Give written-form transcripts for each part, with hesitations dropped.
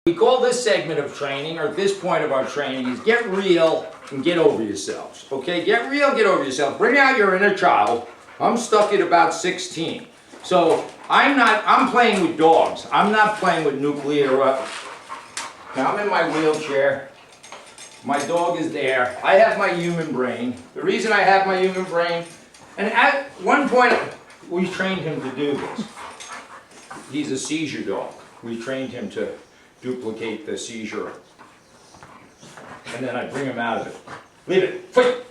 We call this segment of training, or this point of our training, is get real and get over yourselves. Okay, get real, get over yourself. Bring out your inner child. I'm stuck at about 16. So I'm playing with dogs. I'm not playing with nuclear. Now I'm in my wheelchair. My dog is there. I have my human brain. The reason I have my human brain, and at one point we trained him to do this. He's a seizure dog. We trained him to duplicate the seizure. And then I bring him out of it. Leave it. Fight.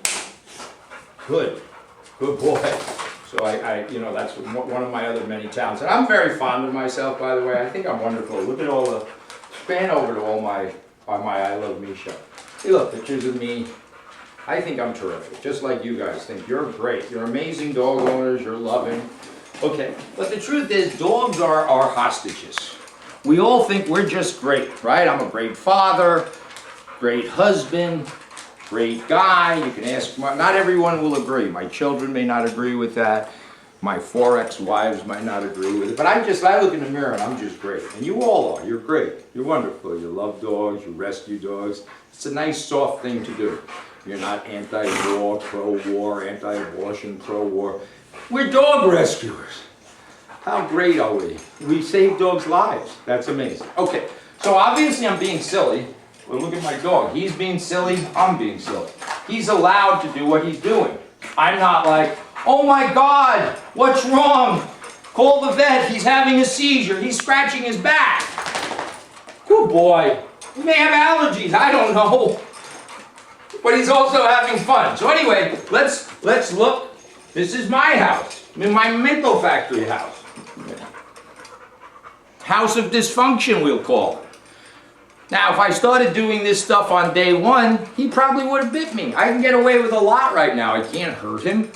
Good. Good boy. So that's one of my other many talents. And I'm very fond of myself, by the way. I think I'm wonderful. Look at all the, span over to all my I Love Misha. Hey, look, pictures of me. I think I'm terrific, just like you guys think. You're great. You're amazing dog owners. You're loving. Okay, but the truth is, dogs are our hostages. We all think we're just great, right? I'm a great father, great husband, great guy. You can ask, not everyone will agree. My children may not agree with that. My 4 ex-wives might not agree with it. But I look in the mirror and I'm just great. And you all are. You're great. You're wonderful. You love dogs. You rescue dogs. It's a nice, soft thing to do. You're not anti-war, pro-war, anti-abortion, pro-war. We're dog rescuers. How great are we? We save dogs' lives. That's amazing. Okay, so obviously I'm being silly. Well, look at my dog. He's being silly. I'm being silly. He's allowed to do what he's doing. I'm not like, oh my God, what's wrong? Call the vet. He's having a seizure. He's scratching his back. Good boy. He may have allergies. I don't know. But he's also having fun. So anyway, let's look. This is my house. I mean, my mental factory house. House of dysfunction, we'll call it. Now, if I started doing this stuff on day one, he probably would have bit me. I can get away with a lot right now. I can't hurt him.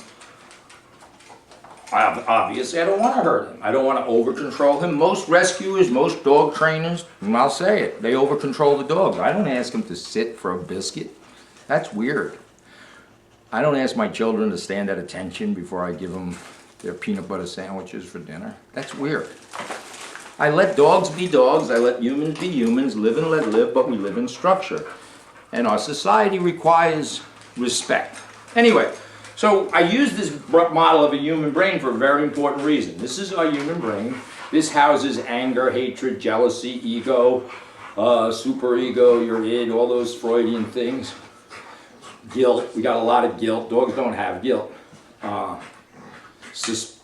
Obviously, I don't want to hurt him. I don't want to over-control him. Most rescuers, most dog trainers, and I'll say it, they over-control the dogs. I don't ask them to sit for a biscuit. That's weird. I don't ask my children to stand at attention before I give them their peanut butter sandwiches for dinner. That's weird. I let dogs be dogs, I let humans be humans, live and let live, but we live in structure. And our society requires respect. Anyway, so I use this model of a human brain for a very important reason. This is our human brain. This houses anger, hatred, jealousy, ego, superego, your id, all those Freudian things. Guilt, we got a lot of guilt. Dogs don't have guilt. All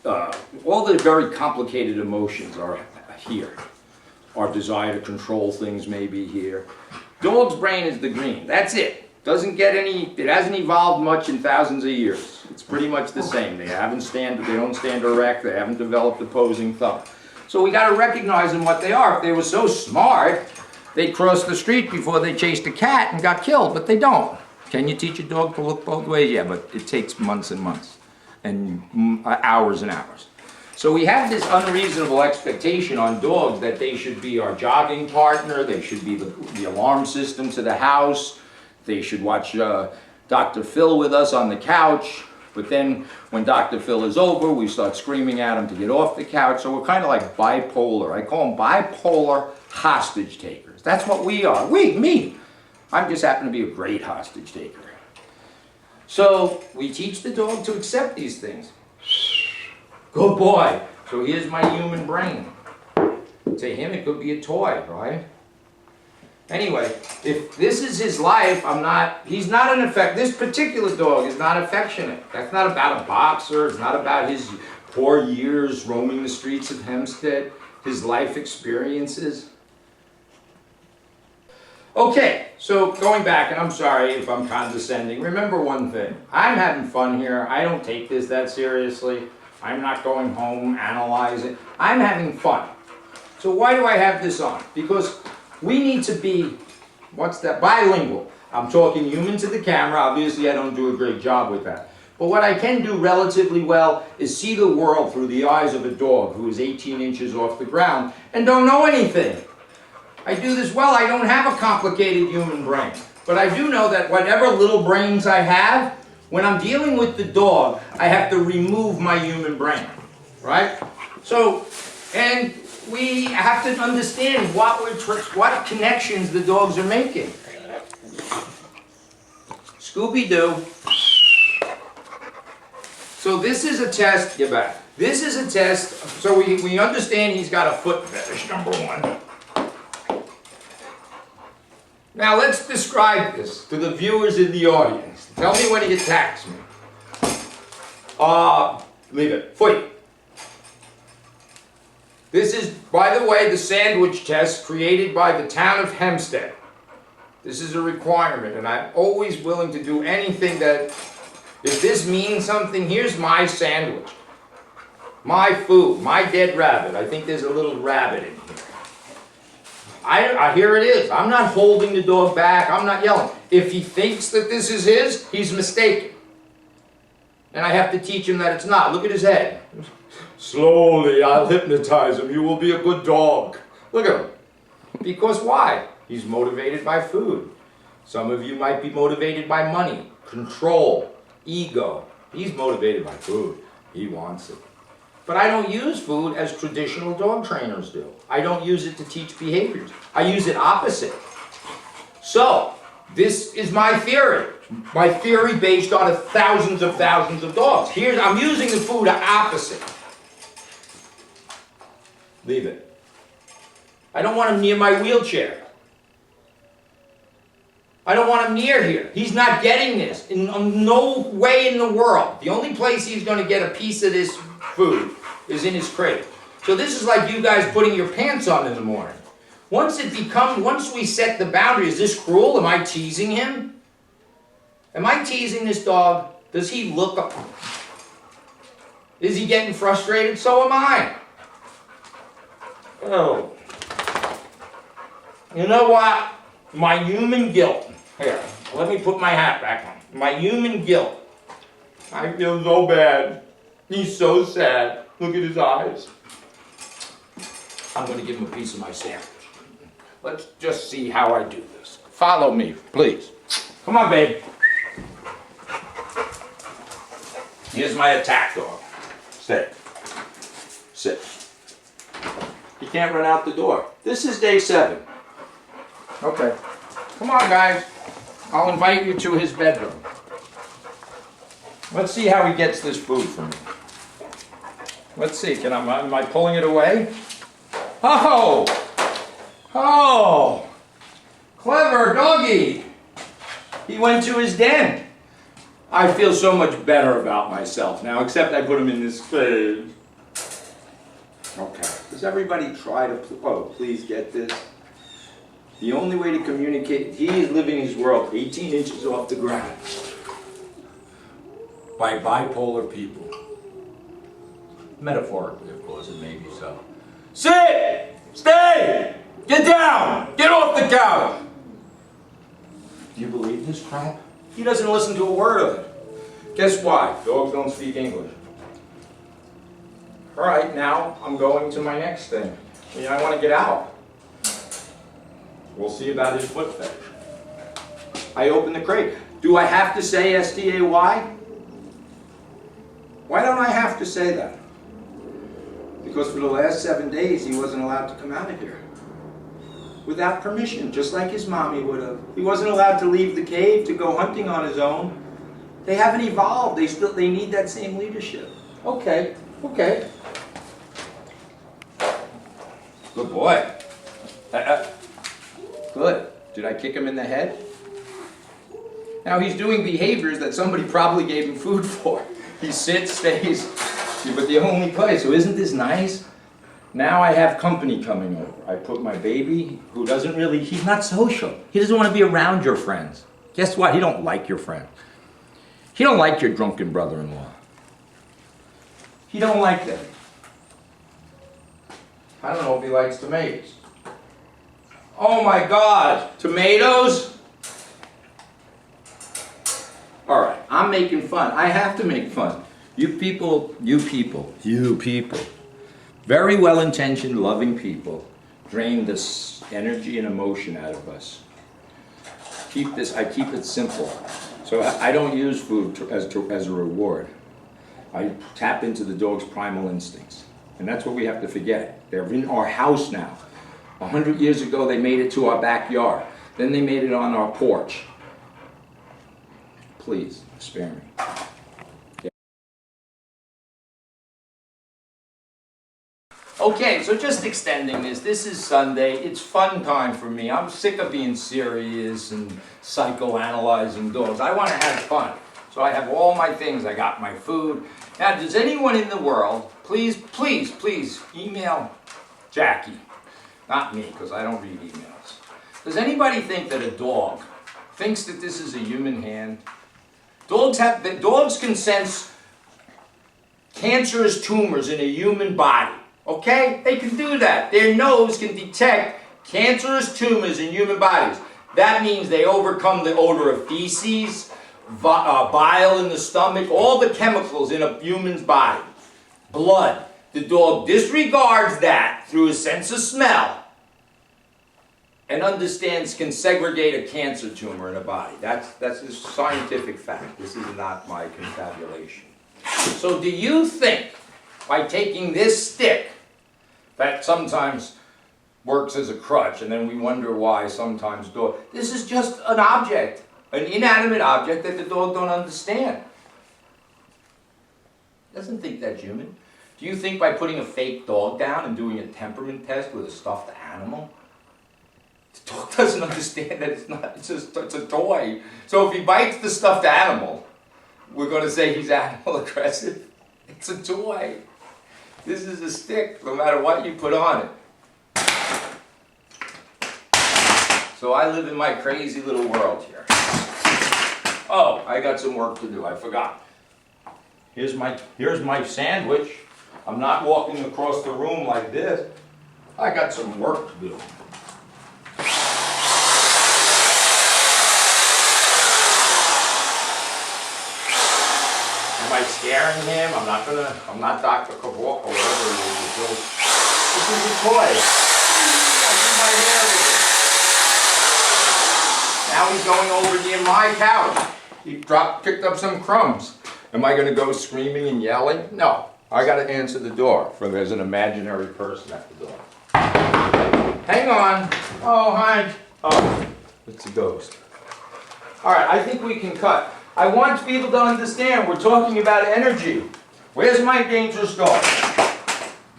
the very complicated emotions are here. Our desire to control things may be here. Dog's brain is the green. That's it. It hasn't evolved much in thousands of years. It's pretty much the same. They don't stand erect. They haven't developed opposing thumb. So we got to recognize them what they are. If they were so smart, they'd cross the street before they chased a cat and got killed, but they don't. Can you teach a dog to look both ways? Yeah, but it takes months and months and hours and hours. So we have this unreasonable expectation on dogs that they should be our jogging partner, they should be the alarm system to the house, they should watch Dr. Phil with us on the couch, but then when Dr. Phil is over, we start screaming at him to get off the couch. So we're kind of like bipolar. I call them bipolar hostage takers. That's what we are. Me. I just happen to be a great hostage taker. So we teach the dog to accept these things. Good boy. So here's my human brain. To him it could be a toy, right? Anyway, if this is his life, this particular dog is not affectionate. That's not about a boxer. It's not about his poor years roaming the streets of Hempstead, his life experiences. Okay, so going back, and I'm sorry if I'm condescending, remember one thing. I'm having fun here. I don't take this that seriously. I'm not going home, analyzing. I'm having fun. So why do I have this on? Because we need to be, bilingual. I'm talking human to the camera. Obviously, I don't do a great job with that. But what I can do relatively well is see the world through the eyes of a dog who is 18 inches off the ground and don't know anything. I do this well. I don't have a complicated human brain. But I do know that whatever little brains I have, when I'm dealing with the dog, I have to remove my human brain, right? So, and we have to understand what connections the dogs are making. Scooby-Doo. So this is a test, get back. This is a test, so we understand he's got a foot fetish, number one. Now let's describe this to the viewers in the audience. Tell me when he attacks me. Leave it. Foot. This is, by the way, the sandwich test created by the town of Hempstead. This is a requirement, and I'm always willing to do anything that, if this means something, here's my sandwich. My food, my dead rabbit. I think there's a little rabbit in here. Here it is. I'm not holding the dog back. I'm not yelling. If he thinks that this is his, he's mistaken. And I have to teach him that it's not. Look at his head. Slowly, I'll hypnotize him. You will be a good dog. Look at him. Because why? He's motivated by food. Some of you might be motivated by money, control, ego. He's motivated by food. He wants it. But I don't use food as traditional dog trainers do. I don't use it to teach behaviors. I use it opposite. So, this is my theory. My theory based on thousands of dogs. I'm using the food opposite. Leave it. I don't want him near my wheelchair. I don't want him near here. He's not getting this. In no way in the world. The only place he's going to get a piece of this food is in his crate. So this is like you guys putting your pants on in the morning. Once we set the boundary, is this cruel? Am I teasing him? Am I teasing this dog? Does he look up? Is he getting frustrated? So am I. Oh. You know what? My human guilt. Here, let me put my hat back on. My human guilt. I feel so bad. He's so sad. Look at his eyes. I'm going to give him a piece of my sandwich. Let's just see how I do this. Follow me, please. Come on, babe. Here's my attack dog. Sit. Sit. He can't run out the door. This is day 7. Okay. Come on, guys. I'll invite you to his bedroom. Let's see how he gets this food from me. Let's see. Am I pulling it away? Oh! Oh! Clever doggy! He went to his den. I feel so much better about myself now, except I put him in this cage. Okay. Does everybody try to, please get this? The only way to communicate, he is living his world 18 inches off the ground by bipolar people. Metaphorically, of course, it may be so. Sit! Stay! Get down! Get off the couch! Do you believe this crap? He doesn't listen to a word of it. Guess why? Dogs don't speak English. All right, now I'm going to my next thing. I want to get out. We'll see about his foot fetish. I open the crate. Do I have to say S-T-A-Y? Why don't I have to say that? Because for the last 7 days, he wasn't allowed to come out of here. Without permission, just like his mommy would have. He wasn't allowed to leave the cave to go hunting on his own. They haven't evolved. They need that same leadership. Okay, okay. Good boy. Good. Did I kick him in the head? Now he's doing behaviors that somebody probably gave him food for. He sits, stays, but the only place. So isn't this nice? Now I have company coming over. I put my baby, who doesn't really, he's not social. He doesn't want to be around your friends. Guess what? He don't like your friends. He don't like your drunken brother-in-law. He don't like them. I don't know if he likes tomatoes. Oh my God, tomatoes? All right, I'm making fun. I have to make fun. You people, very well-intentioned, loving people drain this energy and emotion out of us. I keep it simple. So I don't use food as a reward. I tap into the dog's primal instincts. And that's what we have to forget. They're in our house now. 100 years ago, they made it to our backyard. Then they made it on our porch. Please, spare me. Okay, so just extending this. This is Sunday. It's fun time for me. I'm sick of being serious and psychoanalyzing dogs. I want to have fun. So I have all my things. I got my food. Now, does anyone in the world, please, please, please email Jackie. Not me, because I don't read emails. Does anybody think that a dog thinks that this is a human hand? Dogs can sense cancerous tumors in a human body. Okay? They can do that. Their nose can detect cancerous tumors in human bodies. That means they overcome the odor of feces, bile in the stomach, all the chemicals in a human's body. Blood. The dog disregards that through a sense of smell and understands, can segregate a cancer tumor in a body. That's a scientific fact. This is not my confabulation. So do you think by taking this stick that sometimes works as a crutch, and then we wonder why sometimes this is just an object, an inanimate object that the dog don't understand. Doesn't think that's human. Do you think by putting a fake dog down and doing a temperament test with a stuffed animal, the dog doesn't understand that it's a toy. So if he bites the stuffed animal, we're going to say he's animal aggressive. It's a toy. This is a stick, no matter what you put on it. So I live in my crazy little world here. Oh, I got some work to do. I forgot. Here's my sandwich. I'm not walking across the room like this. I got some work to do. Am I scaring him? I'm not Dr. Kavok or whatever it is. This is a toy. I do my hair with it. Now he's going over near my couch. He picked up some crumbs. Am I going to go screaming and yelling? No. I got to answer the door, for there's an imaginary person at the door. Hang on. Oh, hi. Oh, it's a ghost. All right, I think we can cut. I want people to understand we're talking about energy. Where's my dangerous dog?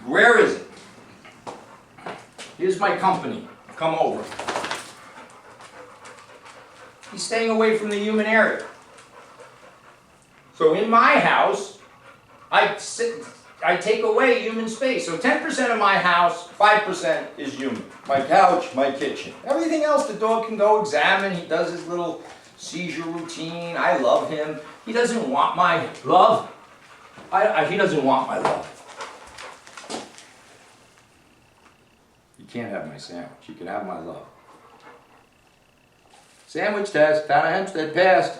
Where is it? Here's my company. Come over. He's staying away from the human area. So in my house, I take away human space. So 10% of my house, 5% is human. My couch, my kitchen. Everything else the dog can go examine. He does his little seizure routine. I love him. He doesn't want my love. He doesn't want my love. You can't have my sandwich. You can have my love. Sandwich test. Town of Hempstead passed.